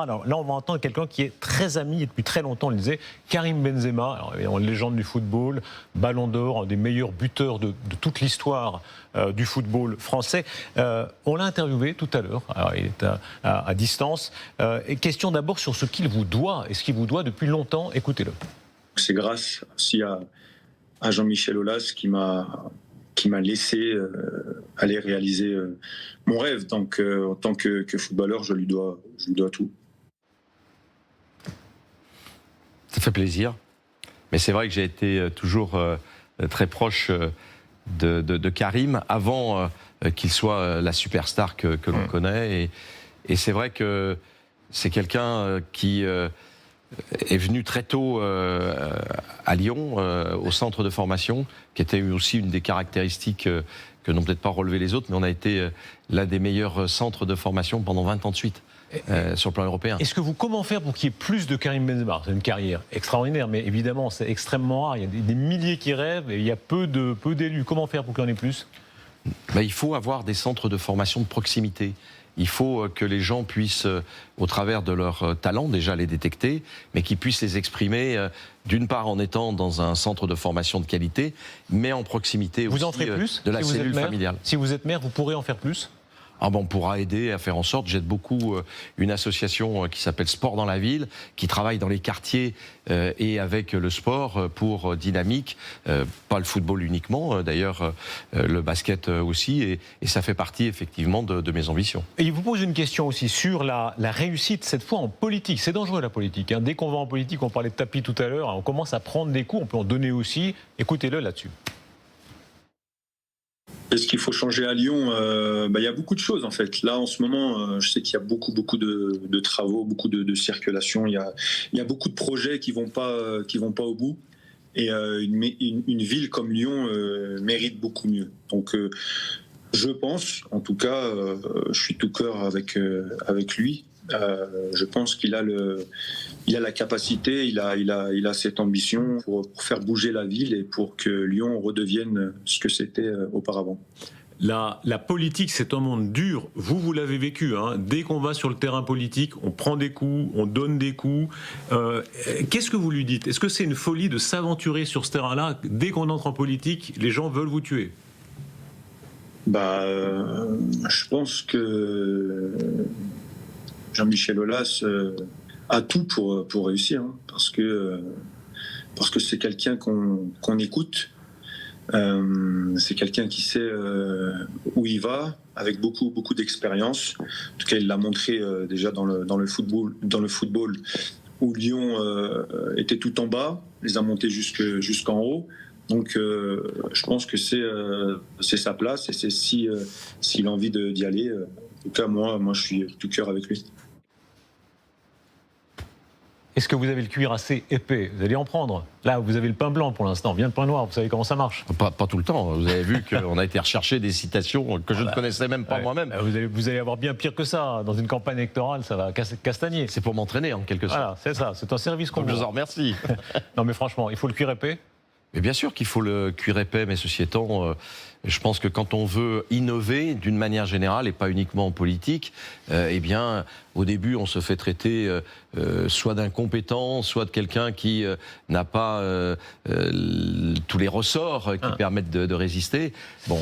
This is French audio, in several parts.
Alors là, on va entendre quelqu'un qui est très ami et depuis très longtemps, on le disait, Karim Benzema, alors, évidemment, légende du football, ballon d'or, un des meilleurs buteurs de toute l'histoire du football français. On l'a interviewé tout à l'heure, alors, il est à distance. Et question d'abord sur ce qu'il vous doit, et ce qu'il vous doit depuis longtemps, écoutez-le. C'est grâce aussi à Jean-Michel Aulas qui m'a laissé aller réaliser mon rêve. Donc, en tant que footballeur, je lui dois tout. Ça fait plaisir. Mais c'est vrai que j'ai été toujours très proche de Karim avant qu'il soit la superstar que l'on connaît. Et c'est vrai que c'est quelqu'un qui est venu très tôt à Lyon, au centre de formation, qui était aussi une des caractéristiques que n'ont peut-être pas relevé les autres, mais on a été l'un des meilleurs centres de formation pendant 20 ans de suite. Sur le plan européen. Est-ce que comment faire pour qu'il y ait plus de Karim Benzema? C'est une carrière extraordinaire, mais évidemment c'est extrêmement rare. Il y a des milliers qui rêvent et il y a peu d'élus. Comment faire pour qu'il y en ait plus? Il faut avoir des centres de formation de proximité. Il faut que les gens puissent, au travers de leur talent, déjà les détecter, mais qu'ils puissent les exprimer, d'une part en étant dans un centre de formation de qualité, mais en proximité vous aussi en ferez plus, de la cellule familiale. Si vous êtes maire, vous pourrez en faire plus? On pourra aider à faire en sorte, j'aide beaucoup une association qui s'appelle Sport dans la ville, qui travaille dans les quartiers et avec le sport pour dynamique, pas le football uniquement, d'ailleurs le basket aussi, et ça fait partie effectivement de mes ambitions. Et il vous pose une question aussi sur la réussite, cette fois en politique. C'est dangereux la politique, hein. Dès qu'on va en politique, on parlait de tapis tout à l'heure, on commence à prendre des coups, on peut en donner aussi. Écoutez-le là-dessus. Est-ce qu'il faut changer à Lyon? Il y a beaucoup de choses en fait. Là en ce moment, je sais qu'il y a beaucoup de travaux, beaucoup de circulation. Il y a beaucoup de projets qui vont pas au bout. Et une ville comme Lyon mérite beaucoup mieux. Donc je pense, en tout cas, je suis tout cœur avec lui. Je pense qu'il a la capacité, il a cette ambition pour faire bouger la ville et pour que Lyon redevienne ce que c'était auparavant. La politique, c'est un monde dur. Vous l'avez vécu, hein. Dès qu'on va sur le terrain politique, on prend des coups, on donne des coups. Qu'est-ce que vous lui dites? Est-ce que c'est une folie de s'aventurer sur ce terrain-là? Dès qu'on entre en politique, les gens veulent vous tuer. Je pense que Jean-Michel Aulas a tout pour réussir, hein, parce que c'est quelqu'un qu'on écoute, c'est quelqu'un qui sait où il va, avec beaucoup d'expérience. En tout cas, il l'a montré déjà dans le football où Lyon était tout en bas, les a montés jusqu'en haut. Donc, je pense que c'est sa place et c'est s'il a envie d'y aller. En tout cas, moi, je suis tout cœur avec lui. Est-ce que vous avez le cuir assez épais? Vous allez en prendre. Là, vous avez le pain blanc pour l'instant, bien le pain noir, vous savez comment ça marche. Pas tout le temps. Vous avez vu qu'on a été rechercher des citations que je ne connaissais même pas moi-même. Vous allez avoir bien pire que ça. Dans une campagne électorale, ça va castagner. C'est pour m'entraîner en quelque sorte. Voilà, c'est ça. C'est un service qu'on vous. Je vous en remercie. Non mais franchement, il faut le cuir épais. Mais bien sûr qu'il faut le cuir épais, mais ceci étant, je pense que quand on veut innover d'une manière générale et pas uniquement en politique, eh bien, au début, on se fait traiter soit d'incompétent, soit de quelqu'un qui n'a pas tous les ressorts qui permettent de résister. Bon,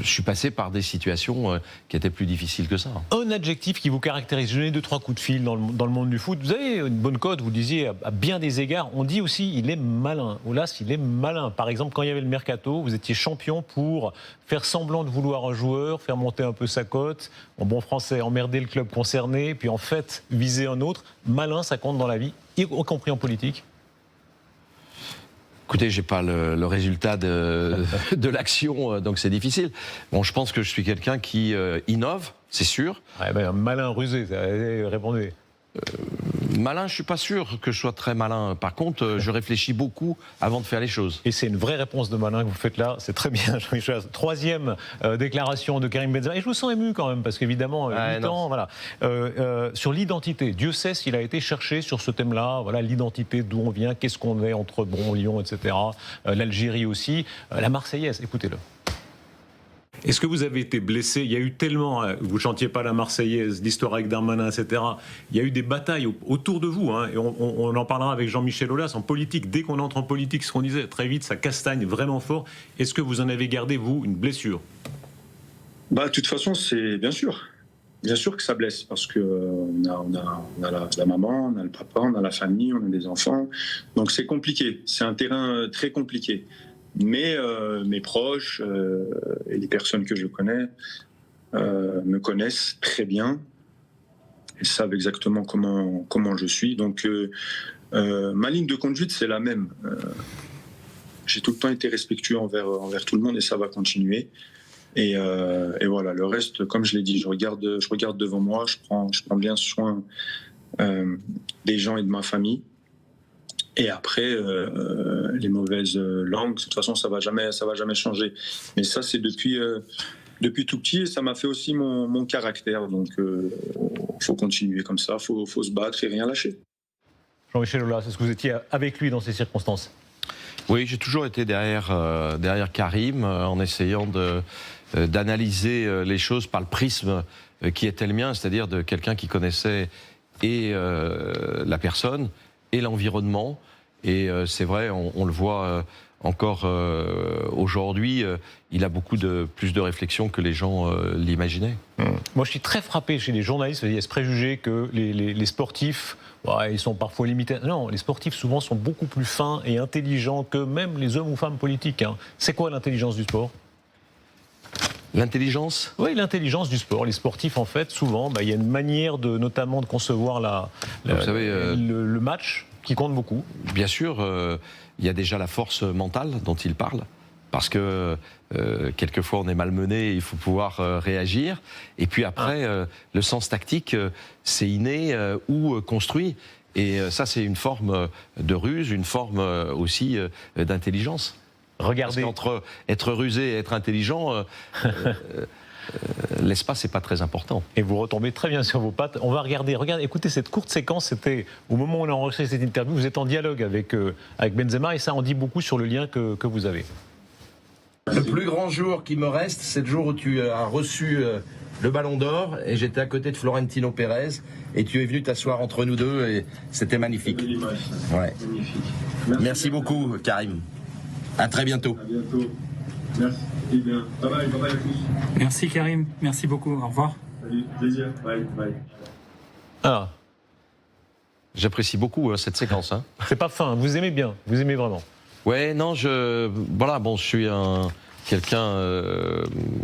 je suis passé par des situations qui étaient plus difficiles que ça. Un adjectif qui vous caractérise, je donnais 2-3 coups de fil dans le monde du foot. Vous avez une bonne cote, vous le disiez, à bien des égards. On dit aussi il est malin. Aulas, il est malin. Par exemple, quand il y avait le mercato, vous étiez champion pour faire semblant de vouloir un joueur, faire monter un peu sa cote, en bon français, emmerder le club concerné, puis en fait, viser un autre. Malin, ça compte dans la vie, y compris en politique. Écoutez, j'ai pas le résultat de l'action, donc c'est difficile. Bon, je pense que je suis quelqu'un qui innove, c'est sûr. Ouais, malin, rusé, répondez. Malin, je suis pas sûr que je sois très malin. Par contre, je réfléchis beaucoup avant de faire les choses. Et c'est une vraie réponse de malin que vous faites là. C'est très bien, Jean-Michel. Troisième déclaration de Karim Benzema. Et je vous sens ému quand même, parce qu'évidemment, 8 ans, voilà. Sur l'identité, Dieu sait s'il a été cherché sur ce thème-là. Voilà, l'identité, d'où on vient, qu'est-ce qu'on est entre Lyon, etc. L'Algérie aussi. La Marseillaise, écoutez-le. Est-ce que vous avez été blessé? Il y a eu tellement, vous chantiez pas la Marseillaise, l'histoire avec Darmanin, etc. Il y a eu des batailles autour de vous, hein, et on en parlera avec Jean-Michel Aulas en politique. Dès qu'on entre en politique, ce qu'on disait très vite, ça castagne vraiment fort. Est-ce que vous en avez gardé, vous, une blessure? De toute façon, c'est bien sûr que ça blesse, parce que on a la maman, on a le papa, on a la famille, on a des enfants, donc c'est compliqué. C'est un terrain très compliqué. Mais mes proches et les personnes que je connais me connaissent très bien et savent exactement comment je suis. Donc ma ligne de conduite, c'est la même. J'ai tout le temps été respectueux envers tout le monde et ça va continuer. Et voilà, le reste, comme je l'ai dit, je regarde devant moi, je prends bien soin des gens et de ma famille. Et après, les mauvaises langues, de toute façon, ça va jamais changer. Mais ça, c'est depuis tout petit, et ça m'a fait aussi mon caractère. Donc, faut continuer comme ça, faut se battre et rien lâcher. Jean-Michel Aulas, est-ce que vous étiez avec lui dans ces circonstances? Oui, j'ai toujours été derrière Karim, en essayant d'analyser les choses par le prisme qui était le mien, c'est-à-dire de quelqu'un qui connaissait et la personne et l'environnement. Et c'est vrai, on le voit encore aujourd'hui, il a beaucoup plus de réflexion que les gens l'imaginaient. Moi, je suis très frappé chez les journalistes, il y a ce préjugé que les sportifs, ils sont parfois limités. Non, les sportifs souvent sont beaucoup plus fins et intelligents que même les hommes ou femmes politiques, hein. C'est quoi l'intelligence du sport? L'intelligence? Oui, l'intelligence du sport. Les sportifs, en fait, souvent, il y a une manière notamment de concevoir vous savez, le match qui compte beaucoup. Bien sûr, il y a déjà la force mentale dont il parle, parce que quelquefois on est malmené, il faut pouvoir réagir. Et puis après, le sens tactique, c'est inné ou construit. Et ça, c'est une forme de ruse, une forme aussi d'intelligence. Regardez. Parce qu'entre être rusé et être intelligent, l'espace n'est pas très important. Et vous retombez très bien sur vos pattes. On va regarder, écoutez cette courte séquence, c'était au moment où on a enregistré cette interview, vous êtes en dialogue avec Benzema et ça en dit beaucoup sur le lien que vous avez. Le plus grand jour qui me reste, c'est le jour où tu as reçu le Ballon d'Or et j'étais à côté de Florentino Pérez et tu es venu t'asseoir entre nous deux et c'était magnifique. Ouais. Merci beaucoup, Karim. À très bientôt. À bientôt. Merci. Bien. Bye bye à tous. Merci Karim, merci beaucoup, au revoir. Salut, plaisir. Bye. Alors, J'apprécie beaucoup cette séquence. Hein. c'est pas fin, vous aimez bien, vous aimez vraiment. Ouais, non, je suis quelqu'un,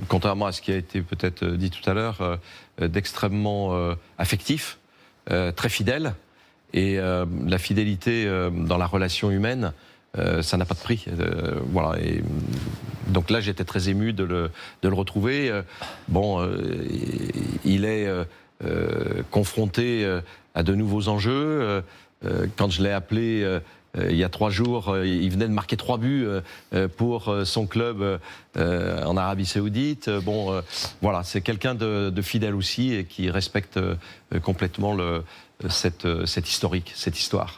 contrairement à ce qui a été peut-être dit tout à l'heure, d'extrêmement affectif, très fidèle. Et la fidélité dans la relation humaine, ça n'a pas de prix. Voilà. Et donc là, j'étais très ému de le retrouver. Il est confronté à de nouveaux enjeux. Quand je l'ai appelé il y a 3 jours, il venait de marquer 3 buts pour son club en Arabie Saoudite. Voilà, c'est quelqu'un de fidèle aussi et qui respecte complètement cette historique, cette histoire.